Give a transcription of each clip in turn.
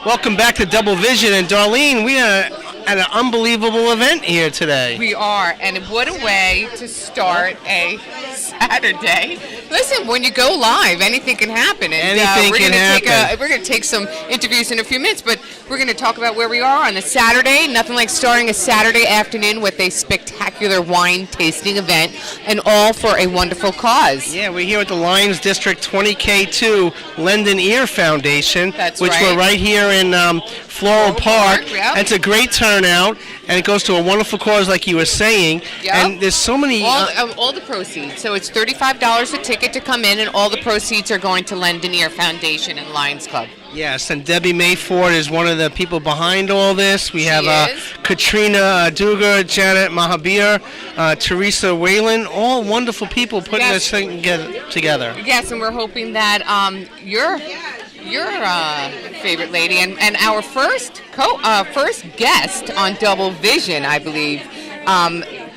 Welcome back to Double Vision. And Darlene, we are at an unbelievable event here today. We are, and what a way to start a Saturday. Listen, when you go live, anything can happen. And, Anything can happen. We're going to take some interviews in a few minutes, but we're going to talk about where we are on a Saturday. Nothing like starting a Saturday afternoon with a spectacular wine tasting event, and all for a wonderful cause. Yeah, we're here at the Lions District 20K2 Lend an Ear Foundation, That's which right. we're right here in Floral Park. Yep. It's a great turnout, and it goes to a wonderful cause, like you were saying. Yep. And there's so many. All the proceeds. So it's $35 a ticket to come in, and all the proceeds are going to Lend an Ear Foundation and Lions Club. Yes, and Debbie Mayford is one of the people behind all this. We have Katrina Dugar, Janet Mahabir, Teresa Whalen, all wonderful people putting this thing together. Yes, and we're hoping that your favorite lady and our first guest on Double Vision, I believe,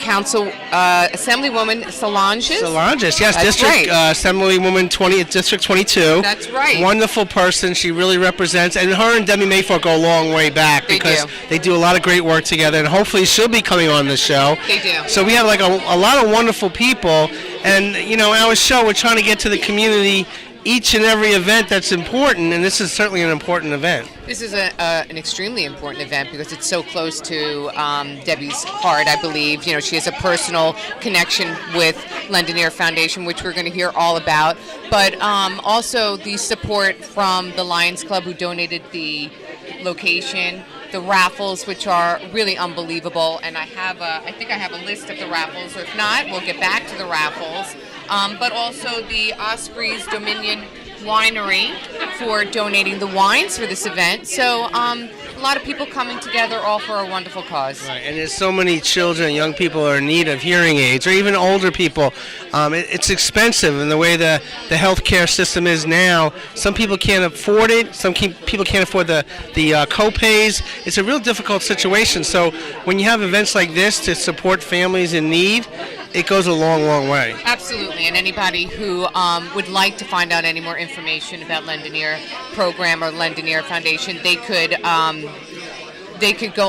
Assemblywoman Solanges. Solanges, yes, That's District right. Assemblywoman District 22. That's right. Wonderful person. She really represents, and her and Debbie Mayford go a long way back because they do a lot of great work together, and hopefully she'll be coming on the show. They do. So we have like a lot of wonderful people, and our show, we're trying to get to the community each and every event that's important, and this is certainly an important event. This is an extremely important event because it's so close to Debbie's heart, I believe. She has a personal connection with Lend an Ear Foundation, which we're going to hear all about. But also the support from the Lions Club, who donated the location, the raffles, which are really unbelievable. And I think I have a list of the raffles, or if not, we'll get back to the raffles. But also the Ospreys Dominion Winery for donating the wines for this event. So a lot of people coming together, all for a wonderful cause. Right, and there's so many children and young people who are in need of hearing aids, or even older people. It's expensive in the way the healthcare system is now. Some people can't afford it. Some people can't afford the co-pays. It's a real difficult situation. So when you have events like this to support families in need, it goes a long, long way. Absolutely, and anybody who would like to find out any more information about Lend an Ear program or Lend an Ear Foundation, they could go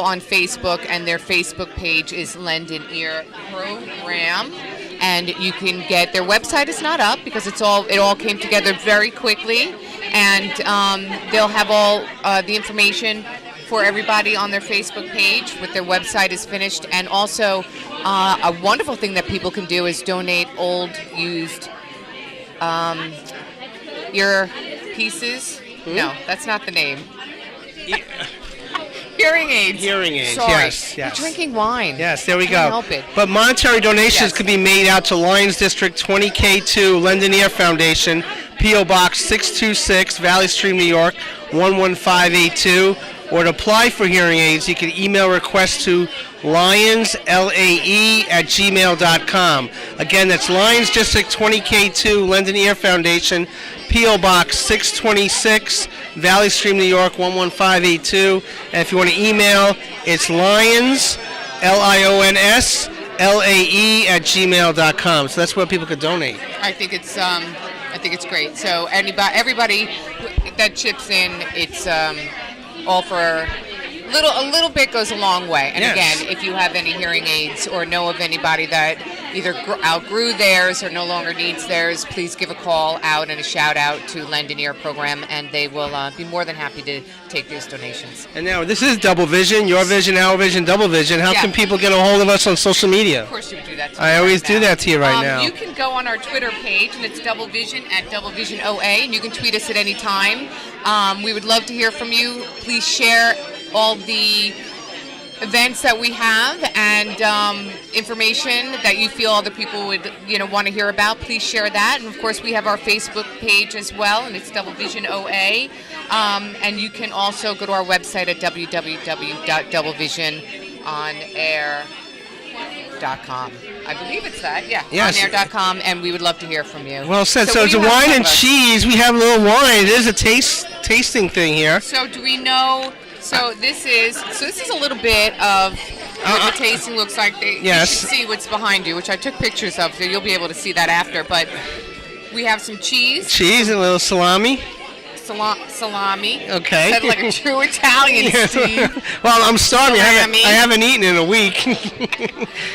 on Facebook, and their Facebook page is Lend an Ear Program, and you can get their website is not up because it all came together very quickly, and they'll have all the information for everybody on their Facebook page with their website is finished. And also a wonderful thing that people can do is donate old used ear pieces. No, that's not the name. Hearing aids. Hearing aids, Sorry. yes. You're drinking wine. Yes, there we Can't go. help it. But monetary donations can be made out to Lions District 20K2 Lend an Ear Foundation, P.O. Box 626, Valley Stream, New York, 11582. Or to apply for hearing aids, you can email requests to LionsLAE@gmail.com. Again, that's Lions District 20K2 Lend an Ear Foundation, P.O. Box 626, Valley Stream, New York, 11582. And if you want to email, it's Lions, LIONSLAE@gmail.com. So that's where people could donate. I think it's great. So everybody that chips in, it's all for a little bit goes a long way. And again, if you have any hearing aids or know of anybody that either outgrew theirs or no longer needs theirs, please give a call out and a shout out to Lend an Ear Program, and they will be more than happy to take these donations. And now this is Double Vision, your vision, our vision, Double Vision. How can people get a hold of us on social media? Of course you would do that to I always do that to you right now. You can go on our Twitter page, and it's Double Vision @DoubleVisionOA, and you can tweet us at any time. We would love to hear from you. Please share all the events that we have and information that you feel other people would want to hear about. Please share that. And of course we have our Facebook page as well, and it's Double Vision OA. And you can also go to our website at www.doublevisionair.com. I believe it's that, onair.com, and we would love to hear from you. Well said. So it's a wine and cheese. We have a little wine. It is a tasting thing here. So do we know? So this is a little bit of what the tasting looks like. You should see what's behind you, which I took pictures of, so you'll be able to see that after. But we have some cheese. Cheese and a little salami. salami. Okay. Said like a true Italian, Yes. Steve. Well, I'm starving. Salami. I haven't eaten in a week.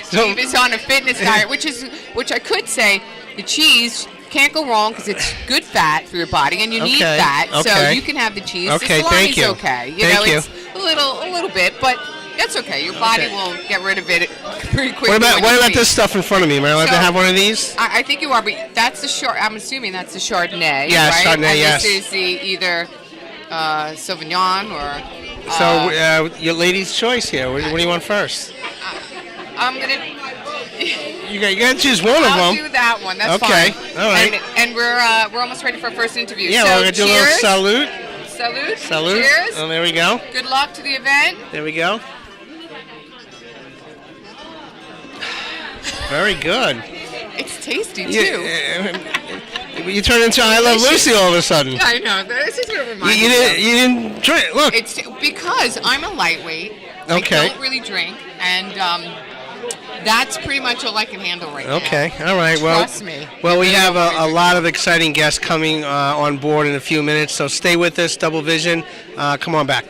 Steve is on a fitness diet, which I could say the cheese can't go wrong because it's good fat for your body, and you need Okay, fat, so okay. you can have the cheese. Okay, the thank salami's you. okay. Thank you. It's a little bit, but that's okay. Your body Okay. will get rid of it pretty quickly. What about when you eat. this stuff in front of me? Am I allowed to So- have one of these? I think you are, but that's the I'm assuming that's the Chardonnay. Yes, right? Chardonnay, And yes. this is the either Sauvignon or. So your lady's choice here. What do you want first? I'm gonna. You got to choose one of I'll them. do that one. That's Okay, fine. all right. And we're almost ready for our first interview. Yeah, so we're gonna do a little cheers. salute. Salute. Salute. Cheers. Oh, there we go. Good luck to the event. There we go. Very good. It's tasty too. You turn into I Love Lucy all of a sudden. I know. This is what it reminds You me of. didn't drink. Look. It's because I'm a lightweight. Okay. I don't really drink, and that's pretty much all I can handle right now. Okay. All right. Well. Trust me. Well, we Really have don't a really lot of exciting guests coming on board in a few minutes. So stay with us, Double Vision. Come on back.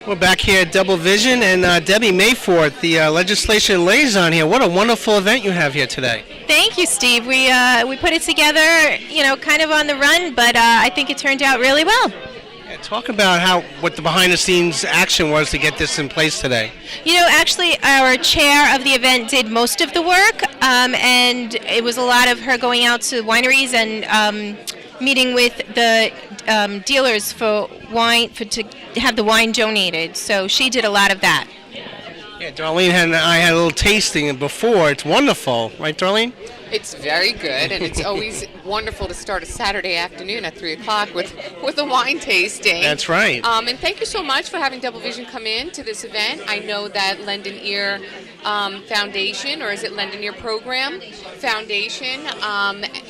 We're back here at Double Vision, and Debbie Mayforth, the legislation liaison here. What a wonderful event you have here today. Thank you, Steve. We put it together, kind of on the run, but I think it turned out really well. Yeah, talk about what the behind-the-scenes action was to get this in place today. Actually, our chair of the event did most of the work, and it was a lot of her going out to wineries and meeting with the dealers for wine to have the wine donated. So she did a lot of that. Yeah, Darlene and I had a little tasting before. It's wonderful, right, Darlene? It's very good, and it's always wonderful to start a Saturday afternoon at 3 o'clock with a wine tasting. That's right. And thank you so much for having Double Vision come in to this event. I know that Lendon Ear Foundation, or is it Lendon Ear Program Foundation,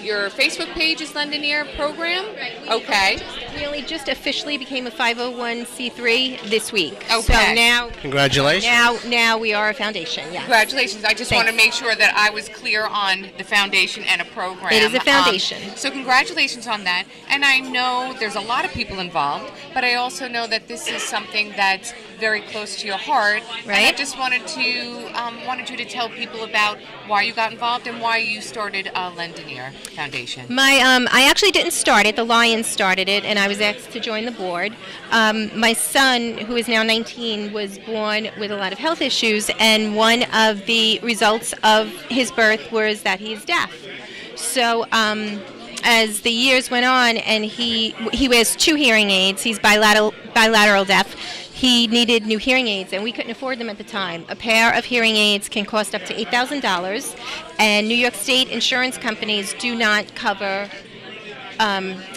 your Facebook page is Lendon Ear Program? Okay. We only just officially became a 501c3 this week. Okay. So now Congratulations. now we are a foundation, yes. Congratulations. I just Thanks. want to make sure that I was clear on the foundation and a program. It is a foundation. So congratulations on that. And I know there's a lot of people involved, but I also know that this is something that's very close to your heart. Right. And I just wanted you to tell people about why you got involved and why you started Lendon Ear Foundation. I actually didn't start it. The Lions started it, and I was asked to join the board. My son, who is now 19, was born with a lot of health issues, and one of the results of his birth was that he's deaf. So as the years went on, and he wears 2 hearing aids. He's bilateral deaf. He needed new hearing aids, and we couldn't afford them at the time. A pair of hearing aids can cost up to $8,000, and New York State insurance companies do not cover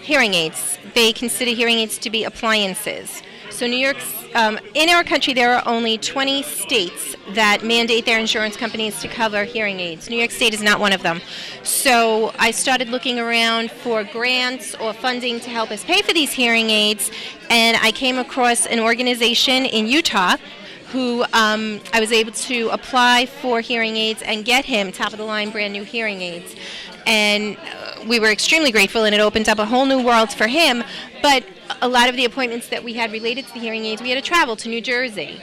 hearing aids. They consider hearing aids to be appliances. So in our country, there are only 20 states that mandate their insurance companies to cover hearing aids. New York State is not one of them. So I started looking around for grants or funding to help us pay for these hearing aids, and I came across an organization in Utah who I was able to apply for hearing aids and get him top-of-the-line brand new hearing aids. And we were extremely grateful, and it opened up a whole new world for him. But a lot of the appointments that we had related to the hearing aids, we had to travel to New Jersey.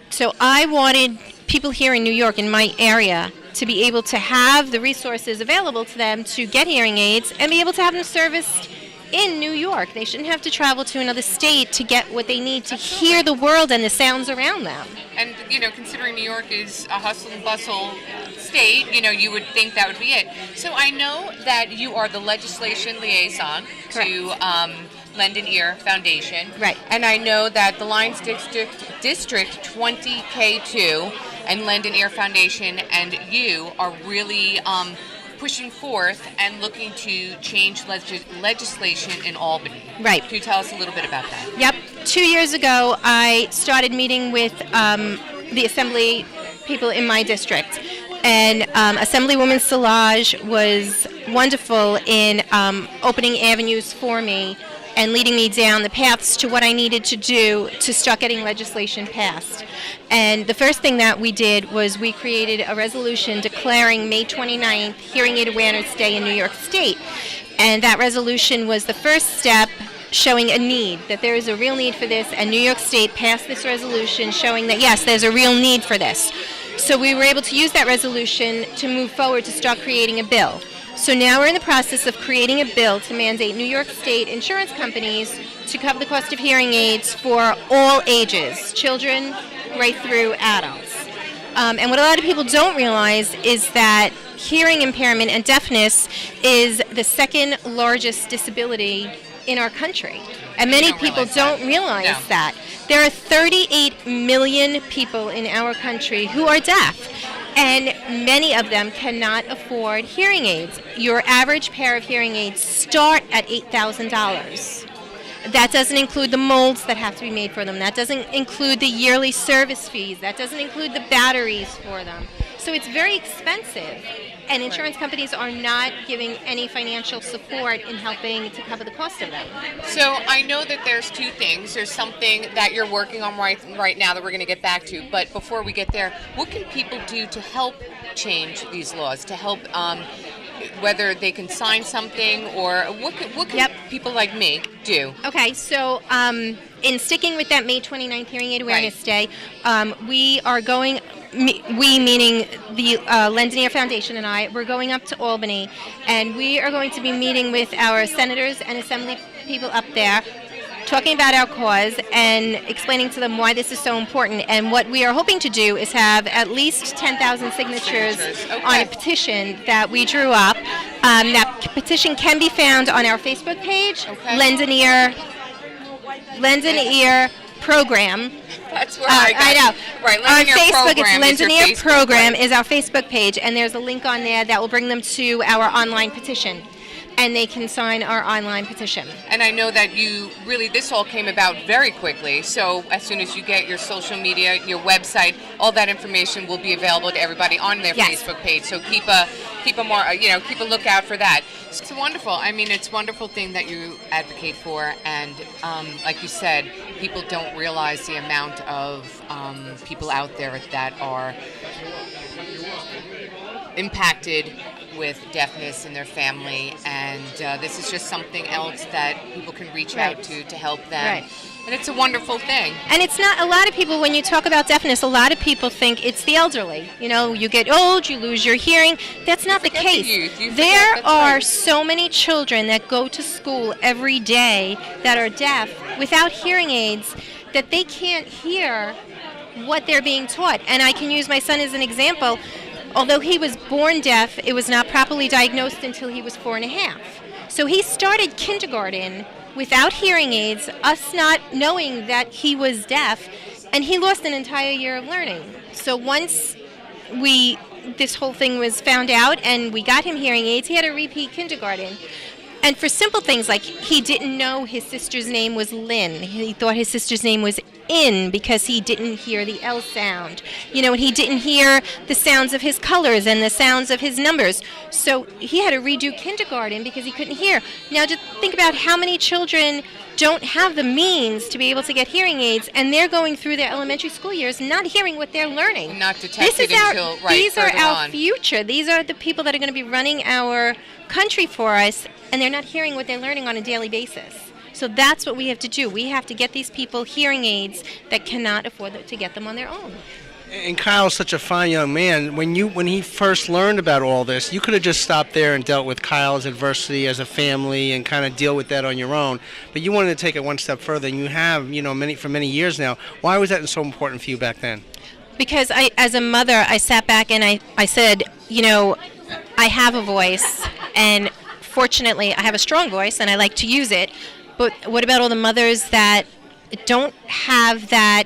So I wanted people here in New York, in my area, to be able to have the resources available to them to get hearing aids and be able to have them serviced in New York. They shouldn't have to travel to another state to get what they need to hear the world and the sounds around them. And, considering New York is a hustle and bustle state, you would think that would be it. So I know that you are the legislation liaison to Lendon Ear Foundation. Right. And I know that the Lions District 20K2 and Lendon Ear Foundation and you are really pushing forth and looking to change legislation in Albany. Right. Can you tell us a little bit about that? Yep. 2 years ago, I started meeting with the assembly people in my district. And Assemblywoman Szilagyi was wonderful in opening avenues for me and leading me down the paths to what I needed to do to start getting legislation passed. And the first thing that we did was we created a resolution declaring May 29th Hearing Aid Awareness Day in New York State. And that resolution was the first step showing a need, that there is a real need for this, and New York State passed this resolution showing that, yes, there's a real need for this. So we were able to use that resolution to move forward to start creating a bill. So now we're in the process of creating a bill to mandate New York State insurance companies to cover the cost of hearing aids for all ages, children right through adults. And what a lot of people don't realize is that hearing impairment and deafness is the second largest disability in our country. And many people don't realize that. There are 38 million people in our country who are deaf, and many of them cannot afford hearing aids. Your average pair of hearing aids start at $8,000. That doesn't include the molds that have to be made for them. That doesn't include the yearly service fees. That doesn't include the batteries for them. So it's very expensive, and insurance companies are not giving any financial support in helping to cover the cost of them. So I know that there's two things. There's something that you're working on right now that we're going to get back to. But before we get there, what can people do to help change these laws, to help whether they can sign something, or what can people like me do? Okay, so in sticking with that May 29th Hearing Aid Awareness Day, we are going, we meaning the Lend-A-Ear Foundation and I, we're going up to Albany, and we are going to be meeting with our senators and assembly people up there, talking about our cause and explaining to them why this is so important. And what we are hoping to do is have at least 10,000 signatures on a petition that we drew up. That petition can be found on our Facebook page, Lend-A-Ear Program. That's where I know. Right, on Facebook, program it's Lend-A-Ear Program right. is our Facebook page, and there's a link on there that will bring them to our online petition, and they can sign our online petition. And I know that this all came about very quickly, so as soon as you get your social media, your website, all that information will be available to everybody on their Facebook page, so keep a lookout for that. It's wonderful. I mean, it's a wonderful thing that you advocate for, and like you said, people don't realize the amount of people out there that are impacted with deafness in their family, and this is just something else that people can reach out to help them. Right. And it's a wonderful thing. And it's not, a lot of people, when you talk about deafness, a lot of people think it's the elderly. You know, you get old, you lose your hearing. That's not the case. There are so many children that go to school every day that are deaf without hearing aids that they can't hear what they're being taught. And I can use my son as an example. Although he was born deaf, it was not properly diagnosed until he was 4 1/2. So he started kindergarten without hearing aids, us not knowing that he was deaf, and he lost an entire year of learning. So once this whole thing was found out and we got him hearing aids, he had to repeat kindergarten. And for simple things like he didn't know his sister's name was Lynn. He thought his sister's name was In because he didn't hear the L sound. You know, and he didn't hear the sounds of his colors and the sounds of his numbers. So he had to redo kindergarten because he couldn't hear. Now just think about how many children don't have the means to be able to get hearing aids, and they're going through their elementary school years not hearing what they're learning. Not detected until These are our on. future. These are the people that are going to be running our country for us, and they're not hearing what they're learning on a daily basis. So that's what we have to do. We have to get these people hearing aids that cannot afford to get them on their own. And Kyle's such a fine young man. When he first learned about all this, you could have just stopped there and dealt with Kyle's adversity as a family and kind of deal with that on your own. But you wanted to take it one step further, and you have, for many years now. Why was that so important for you back then? Because as a mother, I sat back and I said, I have a voice, and fortunately, I have a strong voice, and I like to use it. But what about all the mothers that don't have that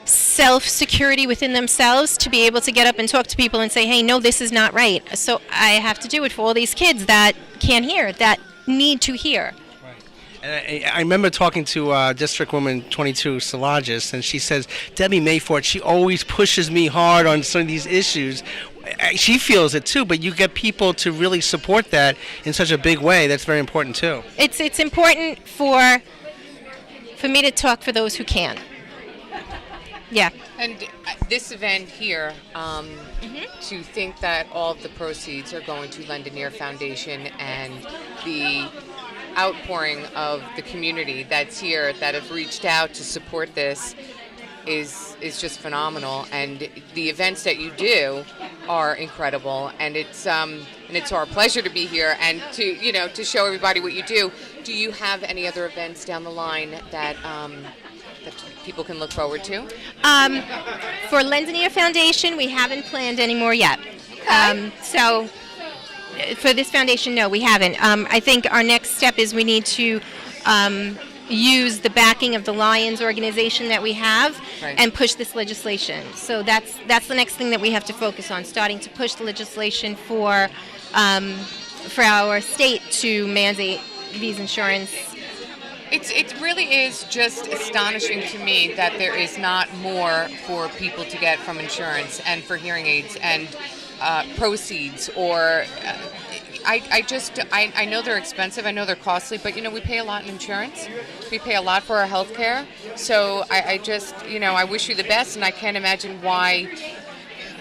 self-security within themselves to be able to get up and talk to people and say, hey, no, this is not right. So I have to do it for all these kids that can't hear, that need to hear. And I remember talking to District Woman 22, Szilagyi, and she says, Debbie Mayford, she always pushes me hard on some of these issues. she feels it too, but you get people to really support that in such a big way. That's very important too. It's important for me to talk for those who can. Yeah. And this event here, to think that all of the proceeds are going to Lendinier Foundation and the outpouring of the community that's here that have reached out to support this is just phenomenal. And the events that you do are incredible. And it's our pleasure to be here and to show everybody what you do. Do you have any other events down the line that people can look forward to? For Lendinier Foundation, we haven't planned any more yet. Okay. So for this foundation, no, we haven't. I think our next step is we need to use the backing of the Lions organization that we have Right. and push this legislation. So that's the next thing that we have to focus on, starting to push the legislation for our state to mandate these insurance. It really is just astonishing to me that there is not more for people to get from insurance and for hearing aids and proceeds or I know they're expensive, I know they're costly, but we pay a lot in insurance. We pay a lot for our health care. So I wish you the best, and I can't imagine why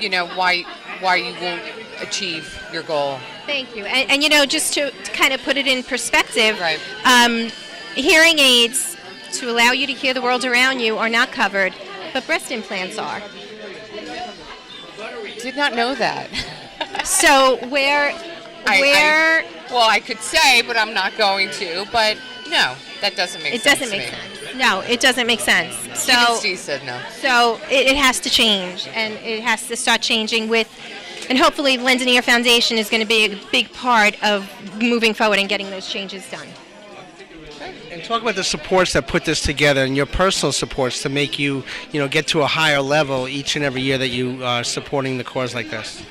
you won't achieve your goal. Thank you. And just to kind of put it in perspective, Right. Hearing aids to allow you to hear the world around you are not covered, but breast implants are. Did not know that. So I could say, but I'm not going to. But no, that doesn't make it sense. doesn't make to me. sense. No, it doesn't make sense. Even Steve said no. So it has to change, and it has to start changing and hopefully Lendinier Foundation is going to be a big part of moving forward and getting those changes done. And talk about the supports that put this together and your personal supports to make you, get to a higher level each and every year that you are supporting the cause like this.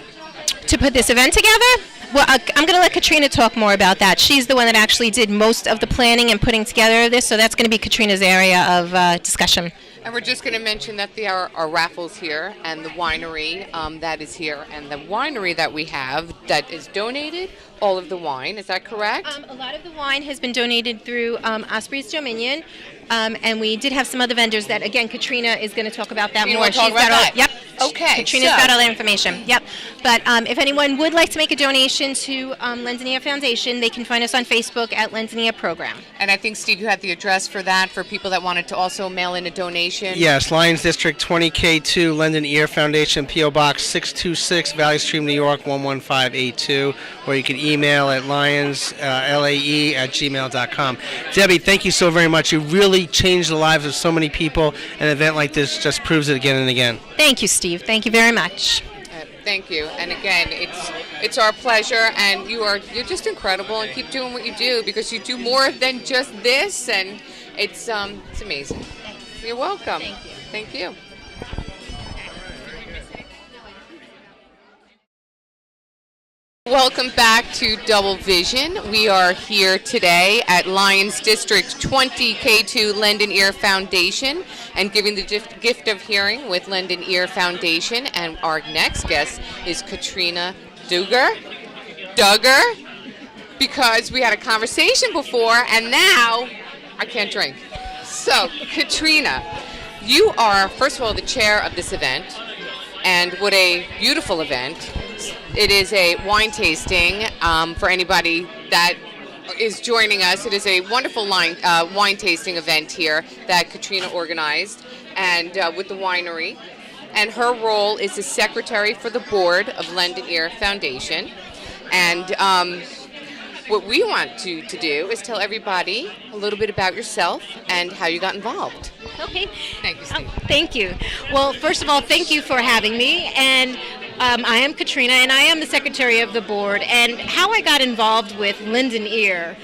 To put this event together? Well, I'm going to let Katrina talk more about that. She's the one that actually did most of the planning and putting together this, so that's going to be Katrina's area of discussion. And we're just going to mention that there are raffles here and the winery that is here. And the winery that we have that is donated, all of the wine, is that correct? A lot of the wine has been donated through Osprey's Dominion. And we did have some other vendors that, again, Katrina is going to talk about that You more. want to talk about that? Yep. Okay. Katrina's got all that information. Yep. But if anyone would like to make a donation to Lendinier Foundation, they can find us on Facebook at Lendinier Program. And I think, Steve, you had the address for that for people that wanted to also mail in a donation. Yes, Lions District 20K2, Lendinier Foundation, P.O. Box 626, Valley Stream, New York 11582, or you can email at lionsLAE@gmail.com. Debbie, thank you so very much. You really changed the lives of so many people. An event like this just proves it again and again. Thank you, Steve. Thank you very much. Thank you. And again, it's our pleasure, and you're just incredible, and keep doing what you do because you do more than just this, and it's amazing. You're welcome. Thank you. Welcome back to Double Vision. We are here today at Lions District 20K2 Lendinier Foundation and giving the gift of hearing with Lendinier Foundation. And our next guest is Katrina Duggar, because we had a conversation before and now I can't drink. So, Katrina, you are, first of all, the chair of this event, and what a beautiful event. It is a wine tasting for anybody that is joining us. It is a wonderful wine tasting event here that Katrina organized and with the winery. And her role is the secretary for the board of Lendinier Foundation. And what we want you to do is tell everybody a little bit about yourself and how you got involved. Okay. Thank you, Steve. Thank you. Well, first of all, thank you for having me. And I am Katrina, and I am the secretary of the board. And how I got involved with Lendinier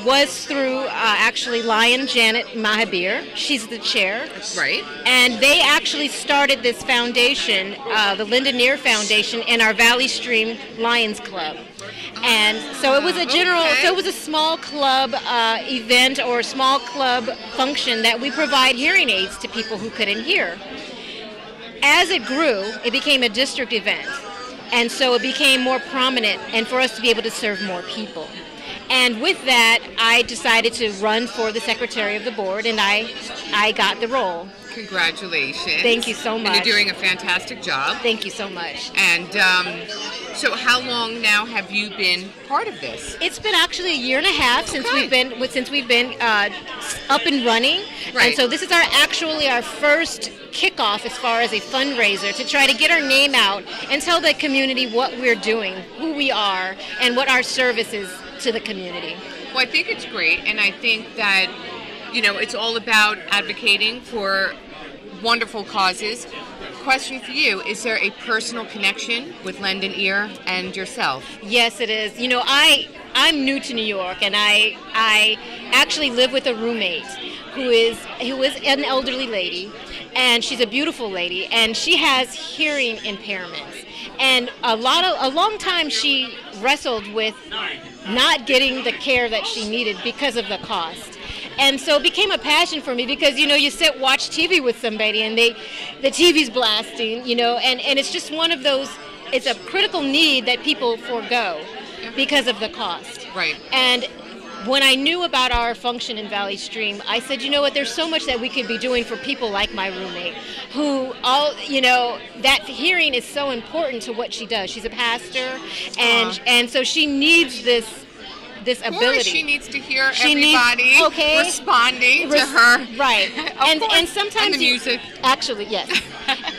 was through actually Lion Janet Mahabir. She's the chair. Right. And they actually started this foundation, the Lendinier Foundation, in our Valley Stream Lions Club. And so it was a so it was a small club event or a small club function that we provide hearing aids to people who couldn't hear. As it grew, it became a district event. And so it became more prominent and for us to be able to serve more people. And with that, I decided to run for the secretary of the board, and I got the role. Congratulations. Thank you so much. And you're doing a fantastic job. Thank you so much. And so how long now have you been part of this? It's been actually a year and a half since we've been up and running. Right. And so this is our first kickoff as far as a fundraiser to try to get our name out and tell the community what we're doing, who we are, and what our service is to the community. Well, I think it's great, and I think that, it's all about advocating for wonderful causes. Question for you, is there a personal connection with Lend an Ear and yourself? Yes, it is. I'm new to New York, and I actually live with a roommate who is an elderly lady, and she's a beautiful lady, and she has hearing impairments. And a long time she wrestled with not getting the care that she needed because of the cost. And so it became a passion for me because, you watch TV with somebody and the TV's blasting, and it's just one of those, it's a critical need that people forego because of the cost. Right. And when I knew about our function in Valley Stream, I said, there's so much that we could be doing for people like my roommate, who that hearing is so important to what she does. She's a pastor, and so she needs this ability. She needs to hear everybody responding to her. Right. and sometimes and the music. Actually, yes.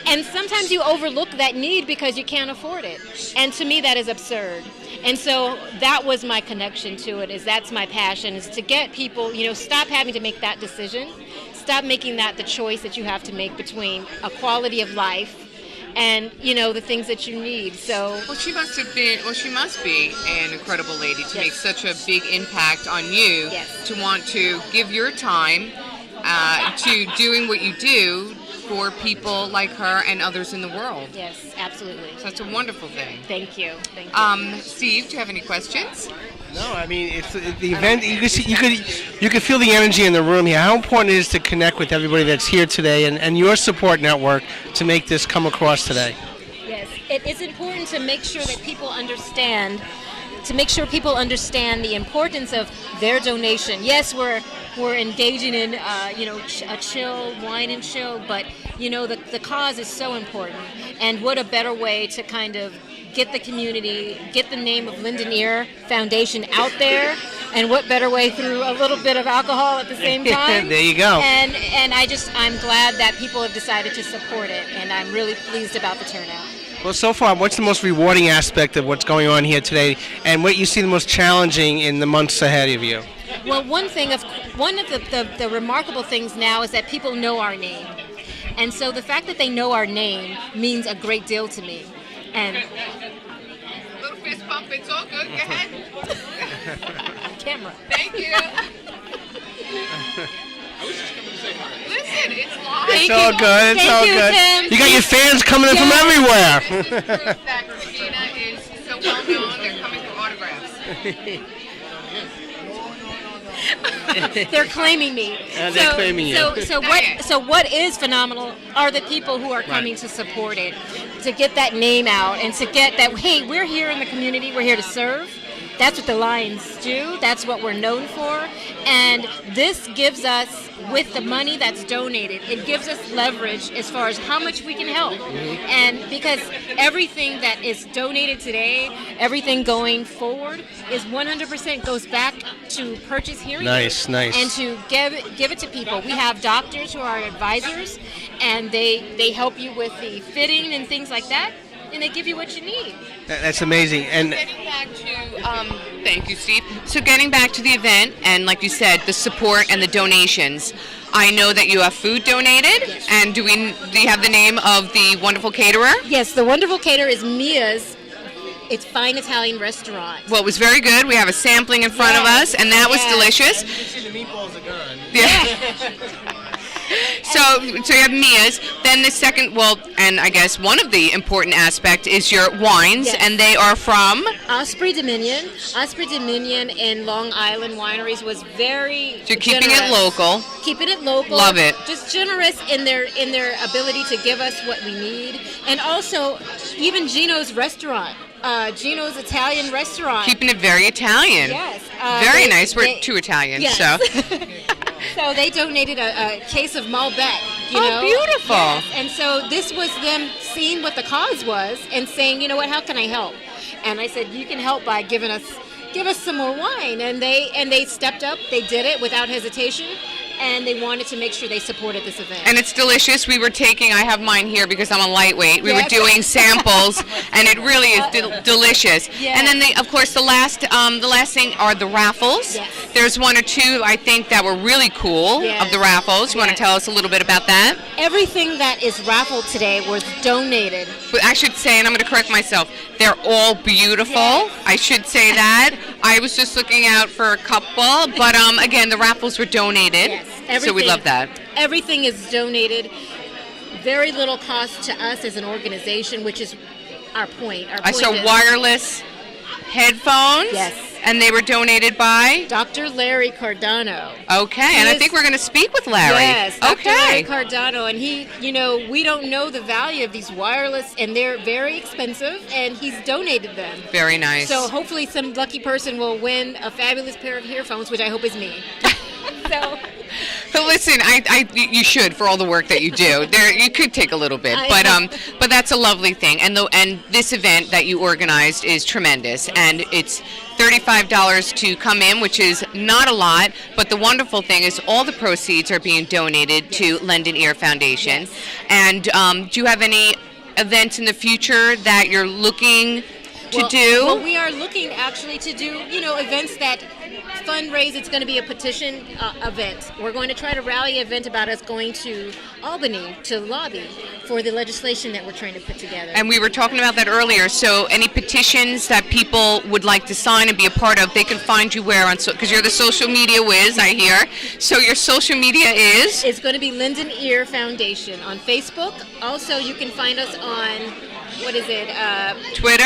And sometimes you overlook that need because you can't afford it. And to me, that is absurd. And so that was my connection to it, that's my passion, is to get people, stop having to make that decision. Stop making that the choice that you have to make between a quality of life and, the things that you need. So she must be an incredible lady to make such a big impact on you, Yes. to want to give your time to doing what you do for people like her and others in the world. Yes, absolutely. So that's a wonderful thing. Thank you. Steve, do you have any questions? No, I mean, it's the event. You could feel the energy in the room here. How important it is to connect with everybody that's here today and your support network to make this come across today. Yes, it's important to make sure that people understand. The importance of their donation. Yes, we're engaging in a chill wine and chill, but the cause is so important. And what a better way to kind of get the community, get the name of Lend an Ear Foundation out there, and what better way through a little bit of alcohol at the same time. There you go. And I'm glad that people have decided to support it, and I'm really pleased about the turnout. Well, so far, what's the most rewarding aspect of what's going on here today, and what you see the most challenging in the months ahead of you? Well, one of the remarkable things now is that people know our name. And so the fact that they know our name means a great deal to me. And Little fist bump, it's all good. Go ahead. camera. Thank you. Listen, it's live. It's all good. It's Thank all you, good. Tim. You got your fans coming in from everywhere. This is proof that Christina is so well known. They're coming for autographs. They're claiming me. They're claiming you. So what is phenomenal are the people who are coming to support it, to get that name out, and to get that, hey, we're here in the community, we're here to serve. That's what the Lions do. That's what we're known for. And this gives us, with the money that's donated, it gives us leverage as far as how much we can help. And because everything that is donated today, everything going forward, is 100% goes back to purchase hearing aids. Nice. And to give it to people. We have doctors who are advisors, and they help you with the fitting and things like that, and they give you what you need. That's amazing. And Getting back to, thank you, Steve. So getting back to the event, and like you said, the support and the donations. I know that you have food donated, and do you have the name of the wonderful caterer? Yes, the wonderful caterer is Mia's. It's Fine Italian Restaurant. Well, it was very good. We have a sampling in front of us, and that was delicious. the meatballs are gone. Yeah. So you have Mia's. Then the second, and I guess one of the important aspect is your wines, Yes. and they are from. Osprey Dominion. Osprey Dominion in Long Island Wineries was very You're keeping it generous. local. Keeping it local. Love it. Just generous in their ability to give us what we need, and also even Gino's restaurant, Gino's Italian restaurant. Keeping it very Italian. Yes. Very nice. We're two Italians, yes. so. So they donated a case of Malbec. Oh, beautiful. Yes. And so this was them seeing what the cause was and saying, you know what, how can I help? And I said, you can help by give us some more wine. And they stepped up. They did it without hesitation. And they wanted to make sure they supported this event. And it's delicious. We were taking, I have mine here because I'm a lightweight. We were Yes. doing samples, and it really is delicious. Yes. And then, of course, the last thing are the raffles. Yes. There's one or two, I think, that were really cool Yes. of the raffles. You want to Yes. tell us a little bit about that? Everything that is raffled today was donated. But I should say, and I'm going to correct myself, they're all beautiful. Yes. I should say that. I was just looking out for a couple, but again, the raffles were donated. Yes. So we Everything. love that. Everything is donated. Very little cost to us as an organization, which is our point. Our I point saw is wireless headphones. Yes. And they were donated by? Dr. Larry Cardano. Okay, and I think we're going to speak with Larry. Yes, Dr. Larry Okay. Cardano, and he, we don't know the value of these wireless, and they're very expensive, and he's donated them. Very nice. So hopefully some lucky person will win a fabulous pair of earphones, which I hope is me. So But listen, you should for all the work that you do. There, you could take a little bit, but that's a lovely thing. And this event that you organized is tremendous, and it's $35 to come in, which is not a lot. But the wonderful thing is all the proceeds are being donated to Lend an Ear Foundation. Yes. And do you have any events in the future that you're looking to do? Well, we are looking actually to do, events that fundraise. It's going to be a petition event. We're going to try to rally an event about us going to Albany to lobby for the legislation that we're trying to put together. And we were talking about that earlier. So any petitions that people would like to sign and be a part of, they can find you where on because you're the social media whiz, I hear. So your social media is? It's going to be Lend an Ear Foundation on Facebook. Also, you can find us on, what is it? Twitter?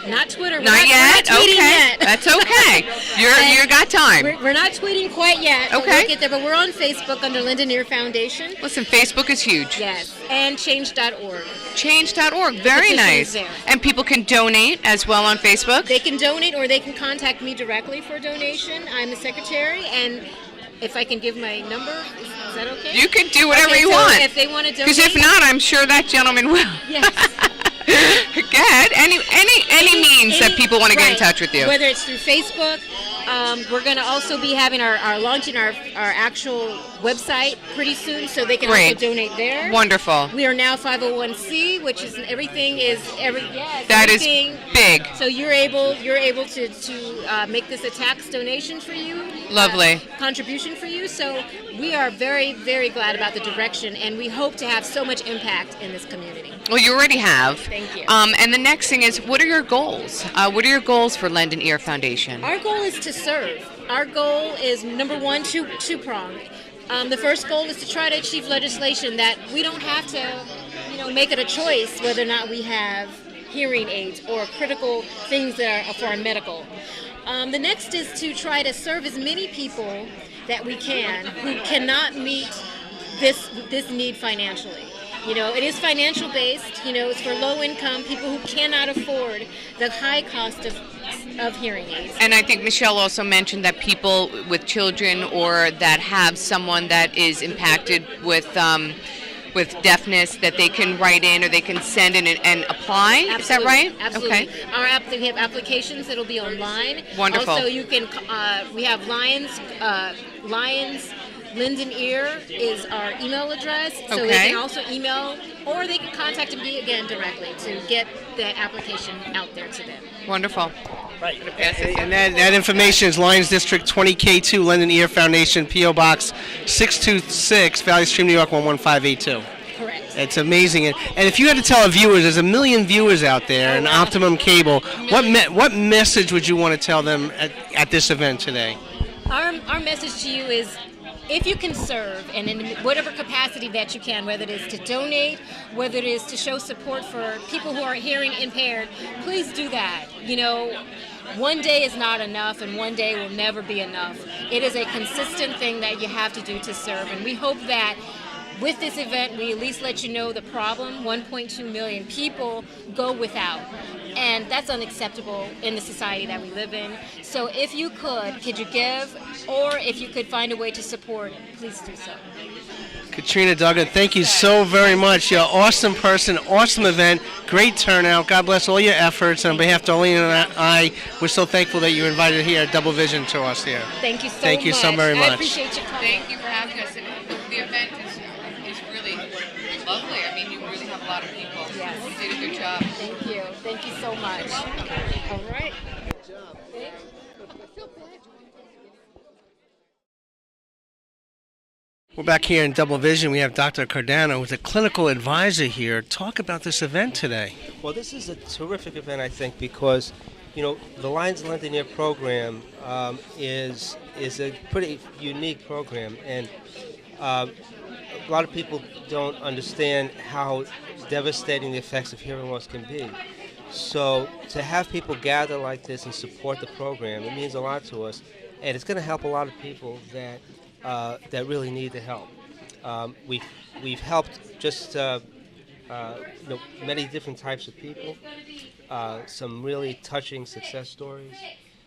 Not Twitter. Not yet? We're not tweeting Okay. yet. That's okay. You got time. We're not tweeting quite yet. But Okay. we'll get there, but we're on Facebook under Lend an Ear Foundation. Listen, Facebook is huge. Yes. And change.org. Change.org. Very petition nice. is there. And people can donate as well on Facebook? They can donate or they can contact me directly for a donation. I'm the secretary, and if I can give my number, is that okay? You can do whatever Okay, you so want. If they want to donate. Because if not, I'm sure that gentleman will. Yes. Go ahead. Any means that people want to get in right. touch with you. Whether it's through Facebook, we're going to also be having launching our actual website pretty soon, so they can Great. also donate there. Wonderful. We are now 501c, which is everything. That is everything. big. So you're able to make this a tax donation for you. Lovely. Contribution for you. So we are very, very glad about the direction, and we hope to have so much impact in this community. Well, you already have. Thank you. And the next thing is, what are your goals? What are your goals for Lend an Ear Foundation? Our goal is to serve. Our goal is, number one, two-pronged. The first goal is to try to achieve legislation that we don't have to, make it a choice whether or not we have hearing aids or critical things that are for our medical. The next is to try to serve as many people that we can who cannot meet this need financially. It is financial based. It's for low income people who cannot afford the high cost of hearing aids. And I think Michelle also mentioned that people with children or that have someone that is impacted with deafness, that they can write in or they can send in and apply. Absolutely. Is that right? Absolutely. Okay. We have applications that'll be online. Wonderful. Also, you can. We have Lions. Lend an Ear is our email address, so they Okay. can also email or they can contact me again directly to get the application out there to them. Wonderful. Right. And that information is Lions District 20K2, Lend an Ear Foundation, P.O. Box 626, Valley Stream, New York 11582. Correct. It's amazing. And if you had to tell our viewers, there's 1 million viewers out there in Optimum Cable, what message would you want to tell them at this event today? Our message to you is if you can serve, and in whatever capacity that you can, whether it is to donate, whether it is to show support for people who are hearing impaired, please do that. One day is not enough, and one day will never be enough. It is a consistent thing that you have to do to serve, and we hope that with this event, we at least let you know the problem. 1.2 million people go without, and that's unacceptable in the society that we live in. So if you could you give, or if you could find a way to support, please do so. Katrina Duggan, thank you so very much. You're an awesome person, awesome event, great turnout. God bless all your efforts. And on behalf of Darlene and I, we're so thankful that you invited here at Double Vision to us here. Thank you so much. Thank you so very much. I appreciate you coming. Thank you for having us. And the event is really lovely. I mean, you really have a lot of people. Yes. You did a good job. Thank you. Thank you so much. All right. We're back here in Double Vision. We have Dr. Cardano, who's a clinical advisor here. Talk about this event today. Well, this is a terrific event, I think, because, the Lions London program is a pretty unique program, and a lot of people don't understand how devastating the effects of hearing loss can be. So to have people gather like this and support the program, it means a lot to us, and it's going to help a lot of people that really need the help. We've helped just many different types of people, some really touching success stories.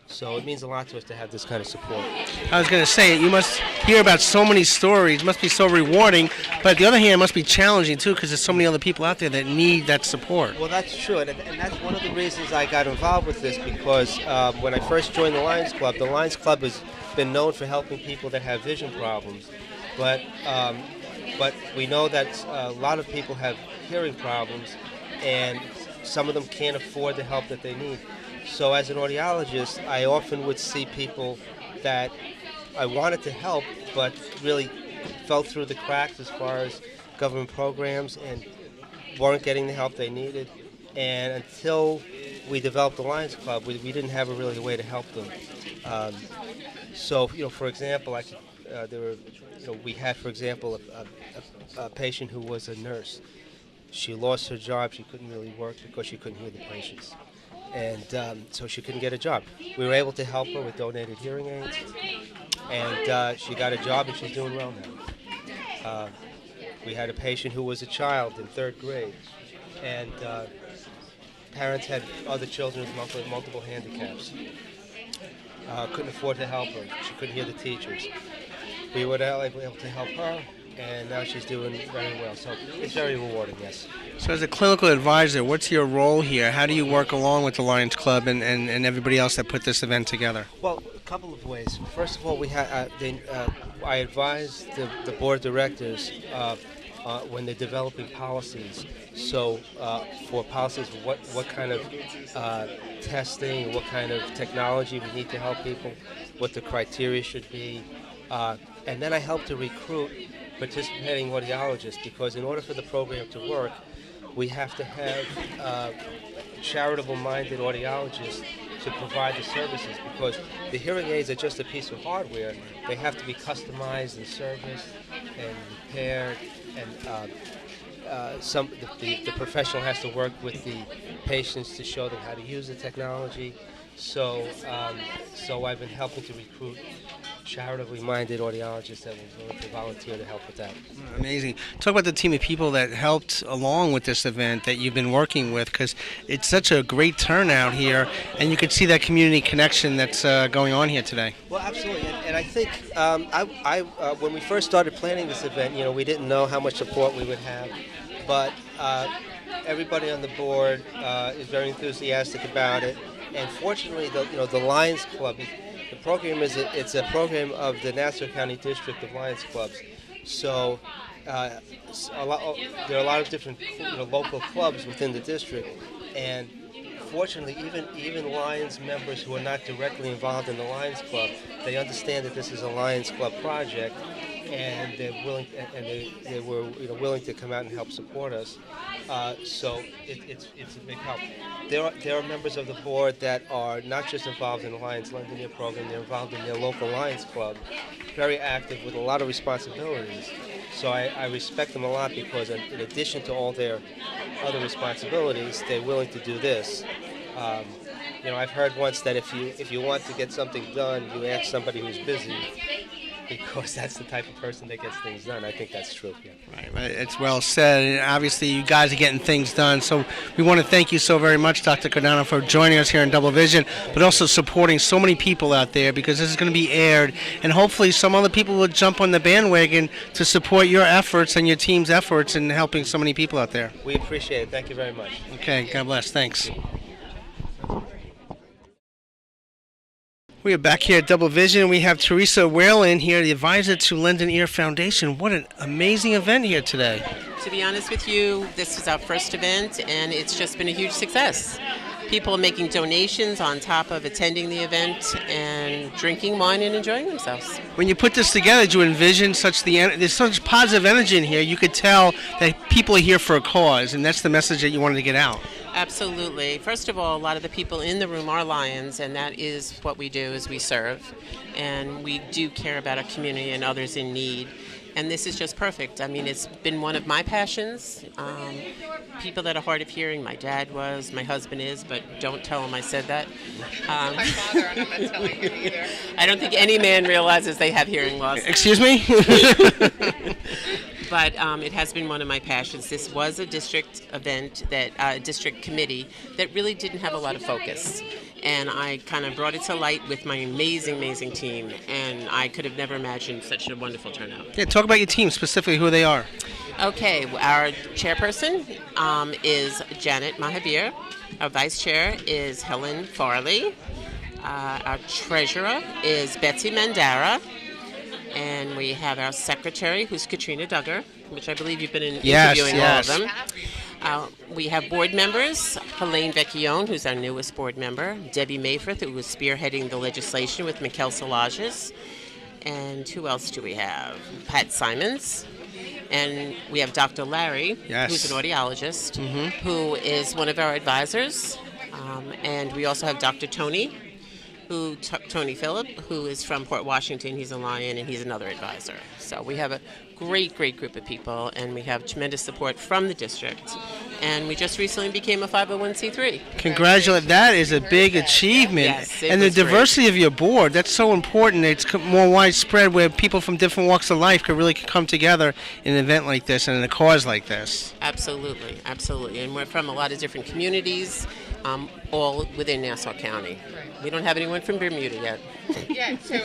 So it means a lot to us to have this kind of support. I was going to say, you must hear about so many stories. It must be so rewarding, but on the other hand, it must be challenging too, because there's so many other people out there that need that support. Well, that's true, and that's one of the reasons I got involved with this, because when I first joined the Lions Club has been known for helping people that have vision problems, but we know that a lot of people have hearing problems, and some of them can't afford the help that they need. So as an audiologist, I often would see people that I wanted to help, but really fell through the cracks as far as government programs and weren't getting the help they needed. And until we developed the Lions Club, we didn't have really a way to help them. So, for example, we had, for example, a patient who was a nurse. She lost her job. She couldn't really work because she couldn't hear the patients. And so she couldn't get a job. We were able to help her with donated hearing aids, and she got a job, and she's doing well now. We had a patient who was a child in 3rd grade, and parents had other children with multiple handicaps. Couldn't afford to help her. She couldn't hear the teachers. We were able to help her, and now she's doing very well. So it's very rewarding, yes. So as a clinical advisor, what's your role here? How do you work along with the Lions Club and everybody else that put this event together? Well, a couple of ways. First of all, I advise the board of directors when they're developing policies. So for policies, what kind of testing, what kind of technology we need to help people, what the criteria should be. And then I help to recruit participating audiologists, because in order for the program to work, we have to have charitable-minded audiologists to provide the services, because the hearing aids are just a piece of hardware. They have to be customized and serviced and repaired, and the professional has to work with the patients to show them how to use the technology. So I've been helping to recruit charitably minded audiologists that will willing to volunteer to help with that. Amazing. Talk about the team of people that helped along with this event that you've been working with, because it's such a great turnout here, and you could see that community connection that's going on here today. Well, absolutely, and I think when we first started planning this event, we didn't know how much support we would have, but everybody on the board is very enthusiastic about it, and fortunately, the Lions Club. The program it's a program of the Nassau County District of Lions Clubs. So there are a lot of different local clubs within the district, and fortunately, even Lions members who are not directly involved in the Lions Club, they understand that this is a Lions Club project, and they're willing, and they were willing to come out and help support us. So it's a big help. There are members of the board that are not just involved in the Lions London Year program; they're involved in their local Lions Club, very active with a lot of responsibilities. So I respect them a lot because in addition to all their other responsibilities, they're willing to do this. I've heard once that if you want to get something done, you ask somebody who's busy, because that's the type of person that gets things done. I think that's true. Yeah. Right. It's well said. And obviously, you guys are getting things done. So we want to thank you so very much, Dr. Cardano, for joining us here in Double Vision, but also supporting so many people out there, because this is going to be aired. And hopefully some other people will jump on the bandwagon to support your efforts and your team's efforts in helping so many people out there. We appreciate it. Thank you very much. Okay. God bless. Thanks. We are back here at Double Vision. We have Teresa Whalen here, the advisor to Lending Ear Foundation. What an amazing event here today. To be honest with you, this is our first event, and it's just been a huge success. People are making donations on top of attending the event and drinking wine and enjoying themselves. When you put this together, did you envision there's such positive energy in here? You could tell that people are here for a cause, and that's the message that you wanted to get out. Absolutely. First of all, a lot of the people in the room are Lions, and that is what we do, is we serve. And we do care about our community and others in need. And this is just perfect. I mean, it's been one of my passions. People that are hard of hearing, my dad was, my husband is, but don't tell him I said that. My father, and I'm not telling you either. I don't think any man realizes they have hearing loss. Excuse me? But it has been one of my passions. This was a district event, district committee that really didn't have a lot of focus. And I kind of brought it to light with my amazing, amazing team. And I could have never imagined such a wonderful turnout. Yeah, talk about your team, specifically who they are. Okay, our chairperson is Janet Mahavir. Our vice chair is Helen Farley. Our treasurer is Betsy Mandara. And we have our secretary, who's Katrina Duggar, which I believe you've been interviewing all of them. We have board members, Helene Vecchione, who's our newest board member, Debbie Mayforth, who was spearheading the legislation with Mikkel Salages, and who else do we have? Pat Simons. And we have Dr. Larry, who's an audiologist, who is one of our advisors. And we also have Dr. Tony, Tony Phillip, who is from Port Washington. He's a Lion, and he's another advisor. So we have a great, great group of people, and we have tremendous support from the district. And we just recently became a 501c3. Congratulations. That is a big achievement. Yes, and the diversity of your board, that's so important. It's more widespread, where people from different walks of life could really come together in an event like this and in a cause like this. Absolutely, absolutely. And we're from a lot of different communities, all within Nassau County. We don't have anyone from Bermuda yet. Yeah, so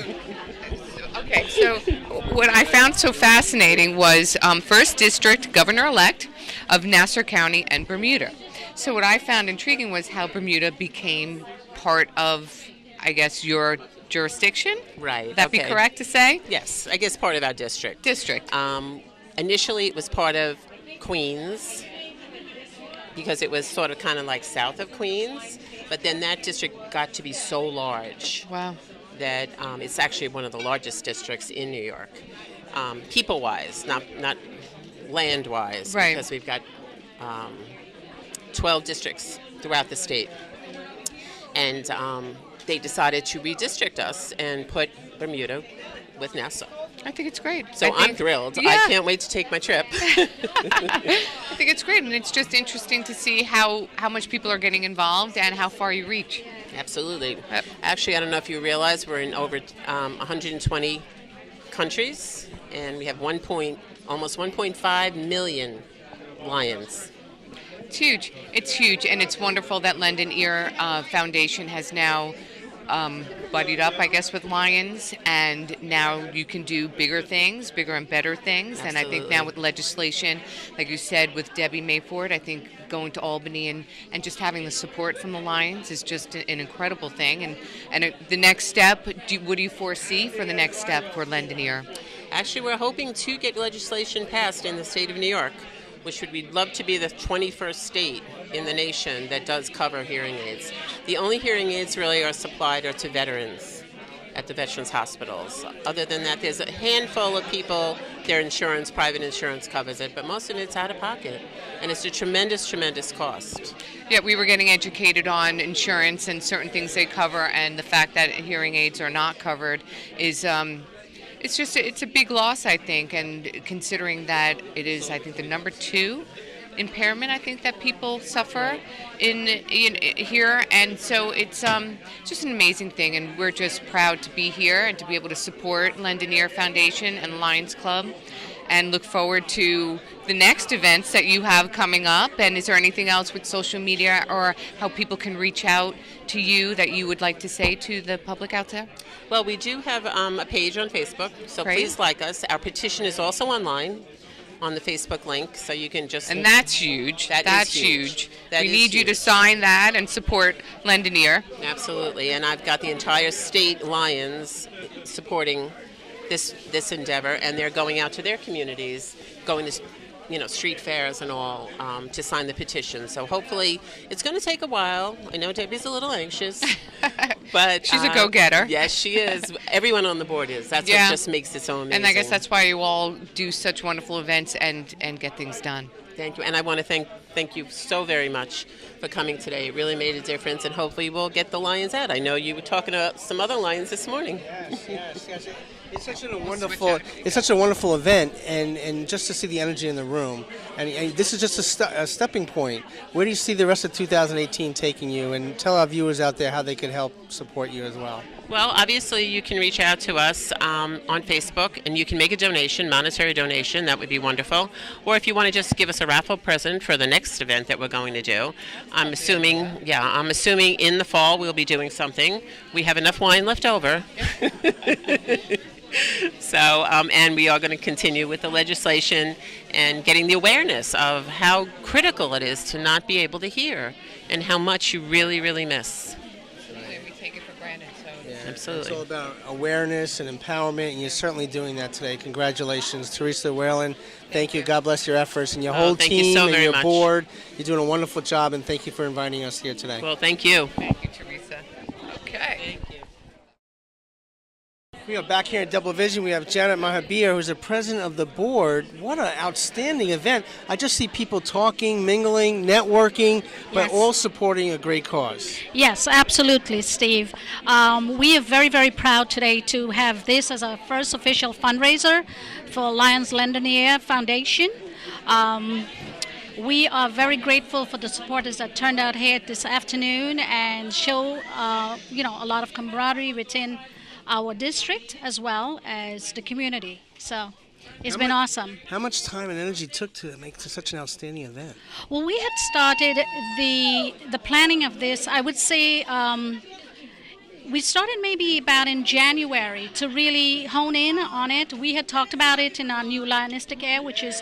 what I found so fascinating was First District Governor-elect of Nassau County and Bermuda. So what I found intriguing was how Bermuda became part of, I guess, your jurisdiction? Right. Would that be correct to say? Yes, I guess part of our district. Initially, it was part of Queens, because it was sort of kind of like south of Queens, but then that district got to be so large. Wow. That it's actually one of the largest districts in New York, people-wise, not land-wise, right. Because we've got 12 districts throughout the state. And they decided to redistrict us and put Bermuda with Nassau. I think it's great. So I'm thrilled. Yeah. I can't wait to take my trip. I think it's great, and it's just interesting to see how much people are getting involved and how far you reach. Absolutely. Actually, I don't know if you realize we're in over 120 countries, and we have almost 1.5 million Lions. It's huge. It's huge, and it's wonderful that Lending Ear Foundation has now buddied up, I guess, with Lions, and now you can do bigger and better things. Absolutely. And I think now with legislation, like you said, with Debbie Mayford, I think going to Albany and just having the support from the Lions is just an incredible thing. And the next step, what do you foresee for the next step for Lending Ear? Actually, we're hoping to get legislation passed in the state of New York, which we'd love to be the 21st state in the nation that does cover hearing aids. The only hearing aids really are supplied are to veterans, at the veterans hospitals. Other than that, there's a handful of people, their insurance, private insurance covers it, but most of it's out of pocket. And it's a tremendous, tremendous cost. Yeah, we were getting educated on insurance and certain things they cover, and the fact that hearing aids are not covered is it's a big loss, I think, and considering that it is, I think, the number 2 impairment I think that people suffer in here, and so it's just an amazing thing, and we're just proud to be here and to be able to support Lendinier Foundation and Lions Club, and look forward to the next events that you have coming up. And is there anything else with social media or how people can reach out to you that you would like to say to the public out there? Well, we do have a page on Facebook, so Great. please like us. Our petition is also online on the Facebook link, so you can just... And that's huge. That's huge. That we is need you to huge. sign that and support Lendinier. Absolutely, and I've got the entire state Lions supporting this endeavor, and they're going out to their communities, going to street fairs and all, to sign the petition. So hopefully it's going to take a while. I know Debbie's a little anxious, but She's a go-getter. Yes, she is. Everyone on the board is. That's Yeah. what just makes it so amazing. And I guess that's why you all do such wonderful events and get things done. Thank you, and I want to thank you so very much for coming today. It really made a difference, and hopefully we'll get the Lions out. I know you were talking about some other Lions this morning. Yes. It's such a wonderful event, and just to see the energy in the room, and this is just a stepping point. Where do you see the rest of 2018 taking you? And tell our viewers out there how they can help support you as well. Well, obviously you can reach out to us on Facebook, and you can make a donation, monetary donation. That would be wonderful. Or if you want to just give us a raffle present for the next event that we're going to do. I'm assuming in the fall we'll be doing something. We have enough wine left over. So, and we are going to continue with the legislation and getting the awareness of how critical it is to not be able to hear and how much you really, really miss. We take it for granted. So. Absolutely. It's all about awareness and empowerment, and you're certainly doing that today. Congratulations, Teresa Whalen. Thank you. God bless your efforts and your whole thank you team so and very your much. board. You're doing a wonderful job, and thank you for inviting us here today. Well, thank you. Thank you, Teresa. Okay. We are back here at Double Vision. We have Janet Mahabir, who's the president of the board. What an outstanding event. I just see people talking, mingling, networking, but Yes. all supporting a great cause. Yes, absolutely, Steve. We are very, very proud today to have this as our first official fundraiser for Lions Lendinier Foundation. We are very grateful for the supporters that turned out here this afternoon and show, a lot of camaraderie within our district as well as the community. So it's been awesome. How much time and energy it took to make such an outstanding event? Well, we had started the planning of this, I would say, we started maybe about in January to really hone in on it. We had talked about it in our new Lionistic Air, which is